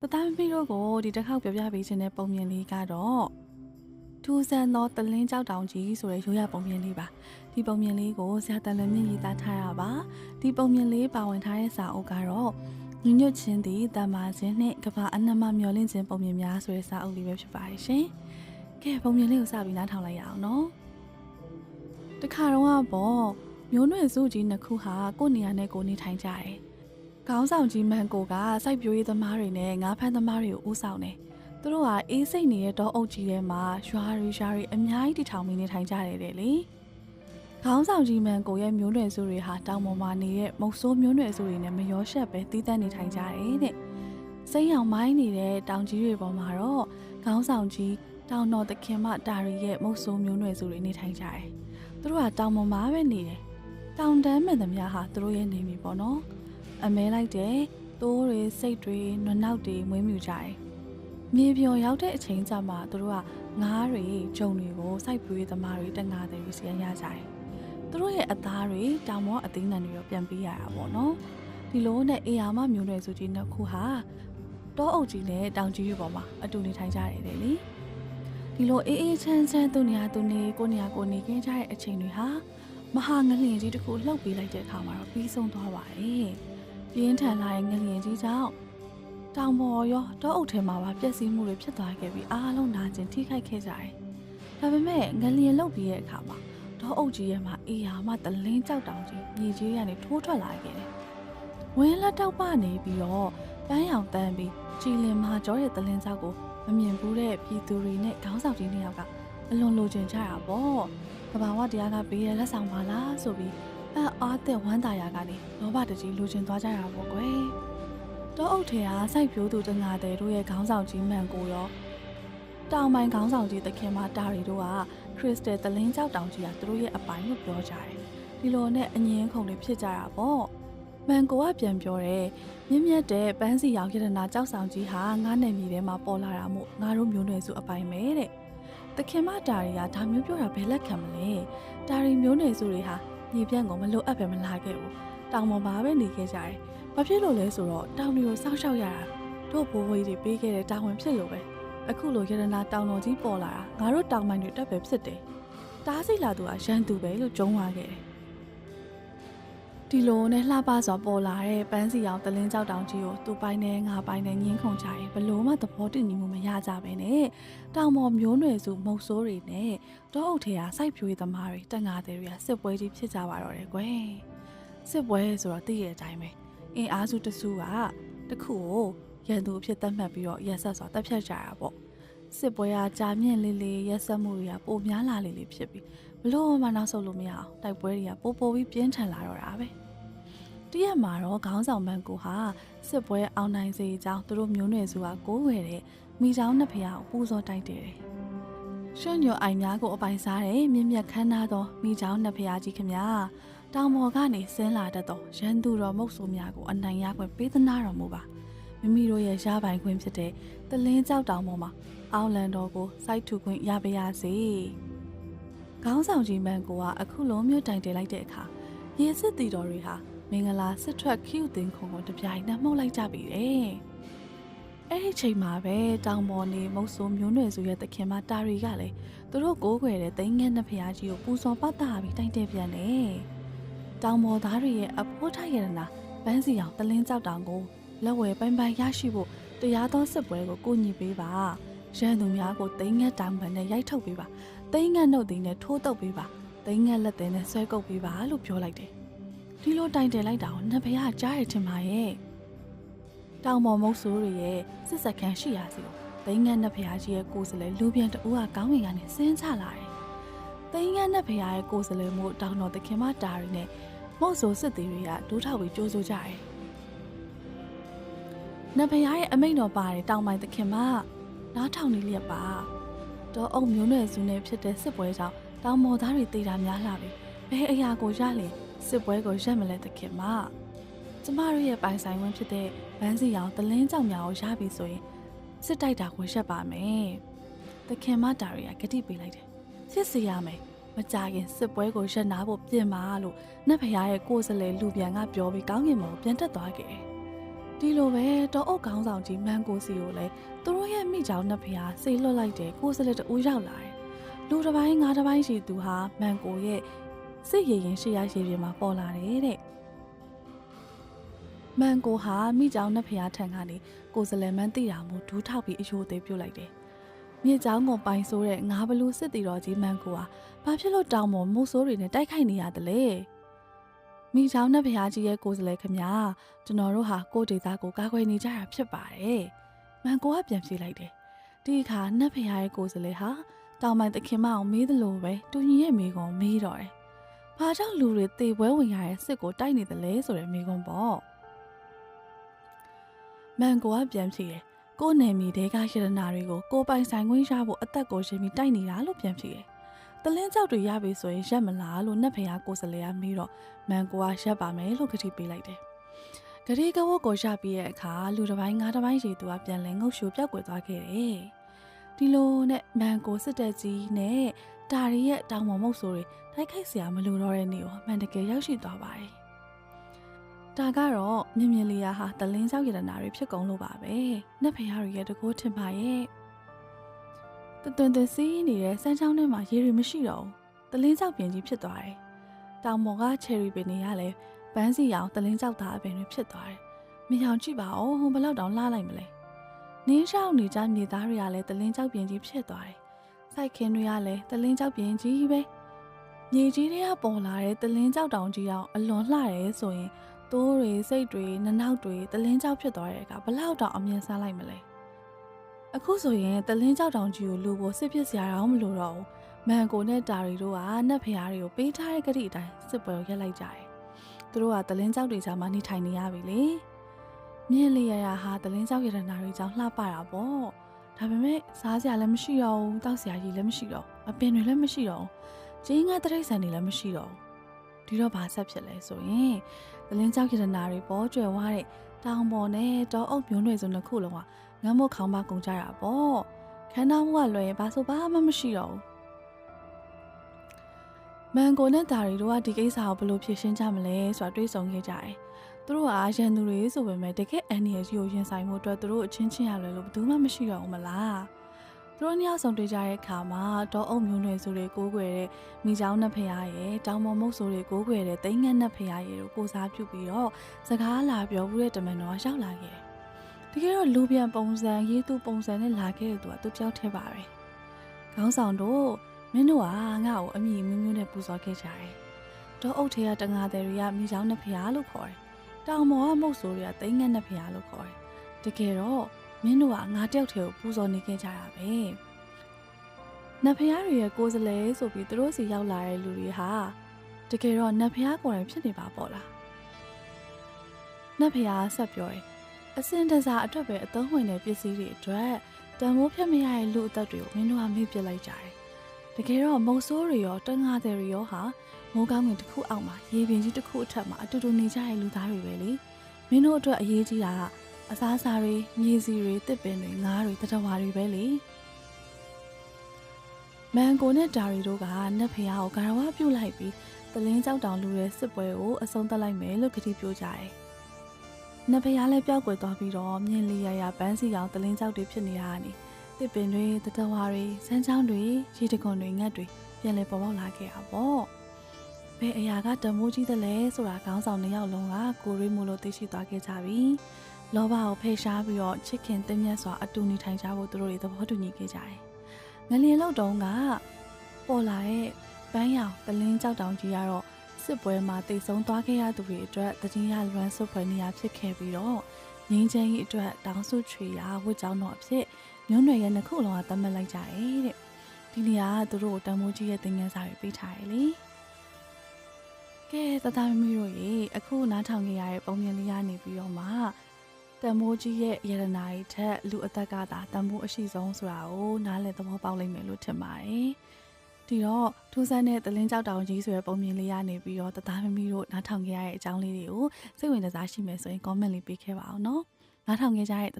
တသားမီတို့ကိုဒီတစ်ခေါက်ပြပြပေးခြင်းတဲ့ပုံမြင်လေးကတော့ထူးဆန်းသောတလင်းကြောက်တောင်ကြီးဆိုတဲ့ရိုးရပုံမြင်လေးပါဒီပုံမြင်လေးကိုဆရာတန်လွင်မြင့်ရေးသားထားတာပါဒီပုံမြင်လေးပါဝင်ထားတဲ့စာအုပ်ကတော့ညီညွတ်ခြင်းသည်တမ္မာခြင်းနှင့်ကမ္ဘာအနှမမျောလင့်ခြင်းပုံမြင်များဆိုတဲ့စာအုပ်လေးပဲဖြစ်ပါတယ်ရှင်ကဲပုံမြင်လေးကိုစပြီးနားထောင်လိုက်ရအောင်နော်တခါတော့ပေါ့မျိုးနွယ်စုကြီးနှစ်ခုဟာကိုယ့်နေရာနဲ့ကိုယ်နေထိုင်ကြတယ်ခေါင်းဆောင်ကြီးမန်ကိုကစိုက်ပျိုးရေးသမားတွေနဲ့ငါးဖမ်းသမားတွေကိုဦးဆောင်တယ်။သူတို့ကအေးစိတ်နေတဲ့တောအုပ်ကြီးထဲမှာရွာတွေအများကြီးတည်ထောင်ပြီးနေထိုင်ကြတယ်လေ။ခေါင်းဆောင်ကြီးမန်ကိုရဲ့မျိုးနွယ်စုတွေဟာတောင်ပေါ်မှာနေတဲ့မုတ်ဆိုးမျိုးနွယ်စုတွေနဲ့မရောရှက်ပဲတီးတန့်နေထိုင်ကြတယ်တဲ့။စိမ်းရောင်မိုင်းနေတဲ့တောင်ကြီးတွေပေါ်မှာတော့ခေါင်းဆောင်ကြီးတောင်တော်သခင်မတာရီရဲ့မုတ်ဆိုးမျိုးနွယ်စုတွေနေထိုင်ကြတယ်။သူတို့ကတောင်ပေါ်မှာပဲနေတယ်။တောင်တန်းမှန်သမျှဟာသူတို့ရဲ့နေမီပေါ့နော်။အမဲလိုက်တဲ့တိုးတွေစိတ်တွေနွနောက်တွေမွေးမြူကြတယ်။မြေပြိုရောက်တဲ့အချိန်ကျမှသူတို့ကငါးတွေဂျုံတွေကိုစိုက်ပျိုးရေးသမားတွေတငါတွေစီရရကြတယ်။သူတို့ရဲ့အသားတွေတောင်ပေါ်အသိဉာဏ်တွေတော့ပြန်ပေးရတာပေါ့နော်။ဒီလိုနဲ့အေယာမမျိုးနွယ်စုကြီးနှစ်ခုဟာတောအုပ်ကြီးနဲ့တောင်ကြီးတွေပေါ်မှာအတူနေထိုင်ကြရတယ်လေ။ဒီလိုအေးအေးချမ်းချမ်းသူနေရာသူနေကိုနေရာကိုနေခင်းကြတဲ့အချိန်တွေဟာမဟာငလျင်ကြီးတစ်ခုလှုပ်ပေးလိုက်တဲ့အခါမှာတော့ပြီးဆုံးသွားပါတယ်။ပြင်းထန်လာတဲ့ငလျင်ကြီးကြောင့်တောင်ပေါ်ရောတောအုပ်ထဲမှာပါပျက်စီးမှုတွေဖြစ်သွားခဲ့ပြီးအားလုံးနာကျင်ထိခိုက်ခဲ့ကြတယ်။ဒါပေမဲ့ငလျင်လှုပ်ပြီးတဲ့အခါမှာတောအုပ်ကြီးရဲ့မှာအေးယာမတလင်းကြောက်တောင်ကြီးမြေကြီးကနေထိုးထွက်လာခဲ့တယ်။ဝင်းလက်တောက်ပနေပြီးတော့ပန်းရောင်တန်းပြီးကြည်လင်မှာကြောတဲ့တလင်းကြောက်ကိုမမြင်ဘူးတဲ့ပြည်သူတွေနဲ့ခေါင်းဆောင်ကြီးနှစ်ယောက်ကအလွန်လိုချင်ကြတာပေါ့။ကဘာဝတရားကပေးရလက်ဆောင်ပါလားဆိုပြီးအားတဲ့ဝမ်းသာရာကနေလောဘတကြီးလိုချင်သွားကြတာပေါ့ကွယ်တောအုပ်ထဲကစိုက်ပျိုးသူတငါတဲ့တို့ရဲ့ခေါင်းဆောင်ကြီးမှန်ကိုရောတောင်ပိုင်းခေါင်းဆောင်ကြီးတခင်မတာရီတို့ကခရစ်စတယ်တလင်းကြောက်တောင်ကြီးကသူတို့ရဲ့အပိုင်လို့ပြောကြတယ်ဒီလိုနဲ့အငင်းခုန်တွေဖြစ်ကြတာပေါ့မှန်ကိုကပြန်ပြောတယ်မြင့်မြတ်တဲ့ပန်းစီရောင်ရတနာကြောက်ဆောင်ကြီးဟာငါးနယ်မြေထဲမှာပေါ်လာတာမို့ငါတို့မျိုးနွယ်စုအပိုင်ပဲတဲ့တခင်မတာရီကဒါမျိုးပြောတာဘယ်လက်ခံမလဲတာရီမျိုးနွယ်စုတွေဟာမြေပြန့်ကိုမလိုအပ်ပဲမလာခဲ့ဘူးတောင်ပေါ်မှာပဲနေခဲ့ကြတယ်ဘာဖြစ်လို့လဲဆိုတော့တောင်တွေကိုစောင့်ရှောက်ရတာတို့ဘိုးဘွေးတွေပေးခဲ့တဲ့တာဝန်ဖြစ်လို့ပဲအခုလိုရတနာတောင်တော်ကြီးပေါ်လာတာငါတို့တောင်ပိုင်းတွေတက်ပဲဖြစ်တယ်တားစိလာသူကရန်သူပဲလို့ကြုံသွားခဲ့တယ်ဒီလိုနဲ့လှပစွာပေါ်လာတဲ့ပန်းစီရောင်တလင်းကြောက်တောင်ကြီးကိုသူ့ပိုင်းနဲ့ငါပိုင်းနဲ့ညှင်းခုန်ကြရင်ဘလို့မှသဘောတူညီမှုမရကြပဲနဲ့တောင်ပေါ်မျိုးနွယ်စုမုတ်ဆိုးတွေနဲ့တောအုပ်ထဲကစိုက်ပျိုးရေးသမားတွေတန်ငါတွေတွေကစစ်ပွဲကြီးဖြစ်ကြပါတော့တယ်ကွယ်စစ်ပွဲဆိုတော့သိရတဲ့အတိုင်းပဲအင်အားစုတစုကတခုကိုရန်သူအဖြစ်သတ်မှတ်ပြီးတော့ရက်ဆက်စွာတပ်ဖြတ်ကြတာပေါ့စစ်ပွဲကကြာမြင့်လေးလေးရက်ဆက်မှုတွေကပိုများလာလေးလေးဖြစ်ပြီးဘလို့မှနောက်ဆုတ်လို့မရအောင်တိုက်ပွဲတွေကပိုပြီးပြင်းထန်လာတော့တာပဲတရက်မှာတော့ခေါင်းဆောင်မန်ကိုဟာစစ်ပွဲအောင်နိုင်စေကြောင်းသူတို့မျိုးနွယ်စုကကိုးဝယ်တဲ့မိချောင်းနှစ်ဖျားကိုပူဇော်တိုက်တယ်။ရွှွညိုအိုင်များကိုအပိုင်စားတဲ့မြင့်မြတ်ခမ်းနားသောမိချောင်းနှစ်ဖျားကြီးခမညာတောင်ပေါ်ကနေဆင်းလာတတ်သောရန်သူတော်မုတ်ဆိုးများကိုအနိုင်ရခွင့်ပေးသနာတော်မူပါမိမိတို့ရဲ့ရပိုင်ခွင့်ဖြစ်တဲ့တလင်းကြောက်တောင်ပေါ်မှာအောင်းလန်တော်ကိုစိုက်ထူခွင့်ရပါရစေ။ခေါင်းဆောင်ကြီးမန်ကိုကအခုလိုမျိုးတိုင်တယ်လိုက်တဲ့အခါရေစစ်တီတော်တွေဟာမင်္ဂလာစစ်ထွက်ခ ्यू တင်ခုံကိုတပြိုင်နက်မှုတ်လိုက်ကြပြီတဲ့အဲ့ဒီချိန်မှာပဲတောင်ပေါ်နေမုတ်ဆိုးမျိုးနွယ်စုရဲ့တခင်မတာရီကလည်းသူတို့ကိုးခွေတဲ့သိန်းငယ်နှစ်ဖျားကြီးကိုပူဇော်ပတ်တာပြီးတိုင်တယ်ပြန်တယ်တောင်ပေါ်သားတွေရဲ့အဖို့ထိုက်ရတနာပန်းစီအောင်တလင်းကြောက်တောင်ကိုလက်ဝဲပိုင်ပိုင်ရရှိဖို့တရားသောစစ်ပွဲကိုကိုညီပေးပါရန်သူများကိုသိန်းငယ်တောင်ပန်နဲ့ရိုက်ထုတ်ပေးပါသိန်းငယ်နှုတ်သိန်းနဲ့ထိုးတုပ်ပေးပါသိန်းငယ်လက်သေးနဲ့ဆွဲကုပ်ပေးပါလို့ပြောလိုက်တယ်ဒီလိုတိုင်တယ်လိုက်တာကိုနတ်ဖျားကြားရထင်ပါရဲ့တောင်ပေါ်မုတ်ဆိုးတွေရဲ့စစ်စက်ခန်းရှိရာစီကိုသိန်းငန်းနတ်ဖျားကြီးရဲ့ကိုယ်စလဲလူပြန်တူကကောင်းကင်ကနေဆင်းချလာတယ်သိန်းငန်းနတ်ဖျားရဲ့ကိုယ်စလဲမို့တောင်တော်သခင်မတာရီနဲ့မုတ်ဆိုးစစ်သည်တွေကဒိုးထောက်ပြီးကြိုးစိုးကြတယ်နတ်ဖျားရဲ့အမိန့်တော်ပါတယ်တောင်ပိုင်းသခင်မနားထောင်နေလျက်ပါတော့အုံမျိုးနွယ်စုနဲ့ဖြစ်တဲ့စစ်ပွဲကြောင့်တောင်ပေါ်သားတွေတေတာများလာပြီဘယ်အရာကိုရလဲစစ်ပွဲကိုရက်မလဲသခင်မကျမတို့ရဲ့ပိုင်ဆိုင်ဝင်ဖြစ်တဲ့ဗန်းစီရောင်တလင်းကြောင်များကိုရပြီဆိုရင်စစ်တိုက်တာကိုရက်ပါမယ်သခင်မတာရီကဂတိပေးလိုက်တယ်စစ်စီရမယ်မကြခင်စစ်ပွဲကိုရက်နာဖို့ပြင်ပါလို့နတ်ဖျားရဲ့ကိုယ်စလဲလူပြန်ကပြောပြီးကောင်းကင်ဘုံပြန်တက်သွားခဲ့တယ် ဒီလိုပဲတောအုပ်ခေါင်းဆောင်ကြီးမန်ကိုစီကိုလည်းသူတို့ရဲ့မိကြောင်နှစ်ဖျားဆေးလွတ်လိုက်တဲ့ကိုယ်စလက်တူရောက်လာတယ်လူတစ်ပိုင်းငါးတစ်ပိုင်းရှိသူဟာမန်ကိုရဲ့စစ်ရည်ရင်ရှေ့ရရေပြင်မှာပေါ်လာတယ်တဲ့မန်ကိုဟာမိကြောင်နှစ်ဖျားထံကနေကိုယ်စလက်မန်းသိတာမို့ဒူးထောက်ပြီးအယိုသေးပြုတ်လိုက်တယ်မြေကြောင်ကိုပိုင်ဆိုးတဲ့ငါးဘလူးစစ်တီတော်ကြီးမန်ကိုဟာဘာဖြစ်လို့တောင်ပေါ်မိုးဆိုးတွေနဲ့တိုက်ခိုက်နေရတယ်လဲမိချောင်းနဲ့ဖျားကြီးရဲ့ကိုယ်စလဲခမညာကျွန်တော်တို့ဟာကိုဒေတာကိုကာကွယ်နေကြတာဖြစ်ပါတယ်။မန်ကိုကပြန်ပြေးလိုက်တယ်။ဒီအခါနတ်ဖျားရဲ့ကိုယ်စလဲဟာတောင်ပိုင်သခင်မအောင်မေးသလိုပဲတူညီရဲ့မိကုံမေးတော့တယ်။ဘာကြောင့်လူတွေတေပွဲဝင်ရတဲ့စစ်ကိုတိုက်နေတယ်လဲဆိုတဲ့မိကုံပေါ့။မန်ကိုကပြန်ပြေးတယ်။ကိုနယ်မီတဲကရတနာတွေကိုကိုပိုင်ဆိုင်ခွင့်ရဖို့အသက်ကိုရှင်ပြီးတိုက်နေတာလို့ပြန်ပြေးတယ်။တလင်းကြောက်တွေရပြီဆိုရင်ရက်မလားလို့နတ်ဖျားကိုယ်စလဲကမေးတော့မန်ကိုကရက်ပါမယ်လို့ကတိပေးလိုက်တယ်။ကတိကဝတ်ကိုရပြီးတဲ့အခါလူတစ်ပိုင်းငါးတစ်ပိုင်းရေသူကပြန်လဲငုတ်ရှူပြောက်ကွယ်သွားခဲ့တယ်။ဒီလိုနဲ့မန်ကိုစစ်တပ်ကြီးနဲ့တာရီရဲ့တောင်ပေါ်မုတ်ဆိုးတွေတိုက်ခိုက်เสียမလို့တော့တဲ့နေ့ကိုမှန်တကယ်ရောက်ရှိသွားပါတယ်။ဒါကတော့မြင်မြင်လေးဟာတလင်းကြောက်ရတနာတွေဖြစ်ကုန်လို့ပါပဲ။နတ်ဖျားတွေရဲ့တကိုးထင်ပါရဲ့။တွင်စီးနေတဲ့စမ်းချောင်းထဲမှာရေတွေမရှိတော့ဘူး။တလင်းကြောက်ပင်ကြီးဖြစ်သွားတယ်။တောင်ပေါ်ကချယ်ရီပင်တွေကလည်းပန်းစီရောင်တလင်းကြောက်သားအပင်တွေဖြစ်သွားတယ်။မြင်အောင်ကြည့်ပါဦးဟိုဘယ်လောက်တောင်လှလိုက်မလဲ။နင်းရှောင်းနေကြမြေသားတွေကလည်းတလင်းကြောက်ပင်ကြီးဖြစ်သွားတယ်။စိုက်ခင်းတွေကလည်းတလင်းကြောက်ပင်ကြီးပဲ။မြေကြီးတွေကပေါ်လာတဲ့တလင်းကြောက်တောင်ကြီးအောင်အလွန်လှရဲဆိုရင်တိုးတွေစိတ်တွေနှနောက်တွေတလင်းကြောက်ဖြစ်သွားတဲ့အခါဘယ်လောက်တောင်အမြင်စားလိုက်မလဲ။အခုဆိုရင်တလင်းကြောက်တောင်ကြီးကိုလူဖို့စစ်ပစ်စရာတော့မလိုတော့ဘူးမန်ကိုနဲ့တာရီတို့ကနတ်ဖျားတွေကိုပေးထားတဲ့ကတိအတိုင်းစစ်ပွဲကိုရက်လိုက်ကြတယ်သူတို့ကတလင်းကြောက်တွေကြားမှာနေထိုင်နေရပြီလေမြင်းလေးရရဟာတလင်းကြောက်ရတနာတွေကြောင့်လှပတာပေါ့ဒါပေမဲ့စားစရာလည်းမရှိတော့ဘူးတောက်စရာကြီးလည်းမရှိတော့အပင်တွေလည်းမရှိတော့ကျင်းငါတရိတ်ဆန်တွေလည်းမရှိတော့ဒီတော့ဘာဆက်ဖြစ်လဲဆိုရင်တလင်းကြောက်ရတနာတွေပေါ်ကျွယ်ဝတဲ့တောင်ပေါ်နဲ့တောအုပ်မျိုးနွယ်စုနှစ်ခုလုံးကငမ်းမို့ခေါင်းပါကုန်ကြတာပေါ့ခန္ဓာမှုကလွယ်ရင်ဘာဆိုဘာမှမရှိတော့ဘူးမန်ကိုနဲ့တာရီတို့ကဒီကိစ္စကိုဘယ်လိုဖြေရှင်းကြမလဲဆိုတာတွေးဆုံခဲ့ကြတယ်သူတို့ကရန်သူတွေဆိုပေမဲ့တကယ်အန်နီရဲ့ကြီးကိုရင်ဆိုင်မှုအတွက်သူတို့အချင်းချင်းရလွယ်လို့ဘယ်သူမှမရှိတော့ဘူးမလားသူတို့ညဆောင်တွေ့ကြတဲ့အခါမှာတောအုပ်မျိုးနွယ်စုတွေကိုးကွယ်တဲ့မိချောင်းနတ်ဖျားရဲ့တောင်ပေါ်မုတ်ဆိုတွေကိုးကွယ်တဲ့သိန်းငန်းနတ်ဖျားရဲ့တို့ကိုစားပြုပြီးတော့စကားလာပြောဘူးတဲ့တမန်တော်ကရောက်လာခဲ့တယ်တကယ်တော့လူပြန်ပုံစံရေးသူပုံစံနဲ့လာခဲ့တဲ့သူကသူပြောက်ထဲပါပဲခေါင်းဆောင်တို့မင်းတို့ကငါ့ကိုအမိမျိုးမျိုးနဲ့ပူဇော်ခဲ့ကြတယ်တောအုပ်ထဲကတငါသည်တွေကမိချောင်းနတ်ဖျားလို့ခေါ်တယ်တောင်ပေါ်ကမုတ်ဆိုတွေကသိန်းငန်းနတ်ဖျားလို့ခေါ်တယ်တကယ်တော့မင်းတို့ကငါတယောက်တည်းကိုပူဇော်နေခဲ့ကြတာပဲနတ်ဖျားတွေရဲ့ကိုယ်စလဲဆိုပြီးသူတို့စီရောက်လာတဲ့လူတွေဟာတကယ်တော့နတ်ဖျားကိုယ်တိုင်ဖြစ်နေပါပေါ့လားနတ်ဖျားဆက်ပြောတယ်အစင်တစားအတွက်ပဲအသုံးဝင်တဲ့ပစ္စည်းတွေအတွက်တန်ဖိုးဖြတ်မရတဲ့လူအသက်တွေကိုမင်းတို့ကမေ့ပစ်လိုက်ကြတယ်တကယ်တော့မုတ်ဆိုးတွေရောတငါးတွေရောဟာမိုးကောင်းငင်တစ်ခုအောက်မှာရေပြင်ကြီးတစ်ခုအထက်မှာအတူတူနေကြတဲ့လူသားတွေပဲလေမင်းတို့အတွက်အရေးကြီးတာကအစားအစာတွေမြေစီတွေတစ်ပင်တွေငါးတွေတတဝါတွေပဲလေမန်ကိုနဲ့တာရီတို့ကနတ်ဖျားကိုဂါရဝပြုတ်လိုက်ပြီးတလင်းကြောက်တောင်လူရဲ့စစ်ပွဲကိုအဆုံးသတ်လိုက်မယ်လို့ကတိပြုကြတယ်နတ်ဖျားလည်းပျောက်ကွယ်သွားပြီးတော့မြင်းလေးရရပန်းစီကောင်တလင်းကြောက်တွေဖြစ်နေတာကနေတစ်ပင်တွေတတဝါတွေစမ်းချောင်းတွေရေတခွန်တွေငတ်တွေပြန်လည်ပေါ်ပေါက်လာခဲ့တာပေါ့ဘယ်အရာကတမိုးကြီးသလဲဆိုတာခေါင်းဆောင်နှစ်ယောက်လုံးကကိုရီးမို့လို့သိရှိသွားခဲ့ကြပြီလောဘကိုဖယ်ရှားပြီးတော့ချစ်ခင်တင်းမြတ်စွာအတူနေထိုင်ကြဖို့သူတို့တွေသဘောတူညီခဲ့ကြတယ်ငလျင်လောက်တုန်းကပေါ်လာတဲ့ပန်းရောင်တလင်းကြောက်တောင်ကြီးကတော့စစ်ပွဲမှာတိတ်ဆုံးသွားခဲ့ရသူတွေအတွက်တည်ရလွမ်းဆွဖွယ်နေရာဖြစ်ခဲ့ပြီးတော့ငင်းချင်းကြီးအတွက်တောင်းစုချွေရာဝတ်ကြောင်းတော်အဖြစ်မျိုးနွယ်ရဲ့နှစ်ခုလုံးကသတ်မှတ်လိုက်ကြတယ်တဲ့ဒီနေရာကသူတို့တန်မိုးကြီးရဲ့သင်ခန်းစာတွေပေးထားတယ်လေကဲတသားမီတို့ရေအခုနားထောင်ကြရတဲ့ပုံမြင်လေးရနေပြီးတော့မှတန်မိုးကြီးရဲ့ယရနာတွေထက်လူအသက်ကသာတန်မိုးအရှိဆုံးဆိုတာကိုနားလည်သဘောပေါက်လိမ့်မယ်လို့ထင်ပါတယ်ဒီတော့ထူးဆန်းတဲ့တလင်းကြောက်တောင်ကြီးဆိုတဲ့ပုံမြင်လေးရနေပြီးတော့တသားမီတို့နားထောင်ကြရတဲ့အကြောင်းလေးတွေကိုစိတ်ဝင်စားရှိမယ်ဆိုရင် comment လေးပေးခဲ့ပါအောင်နော်နားထောင်ကြတဲ့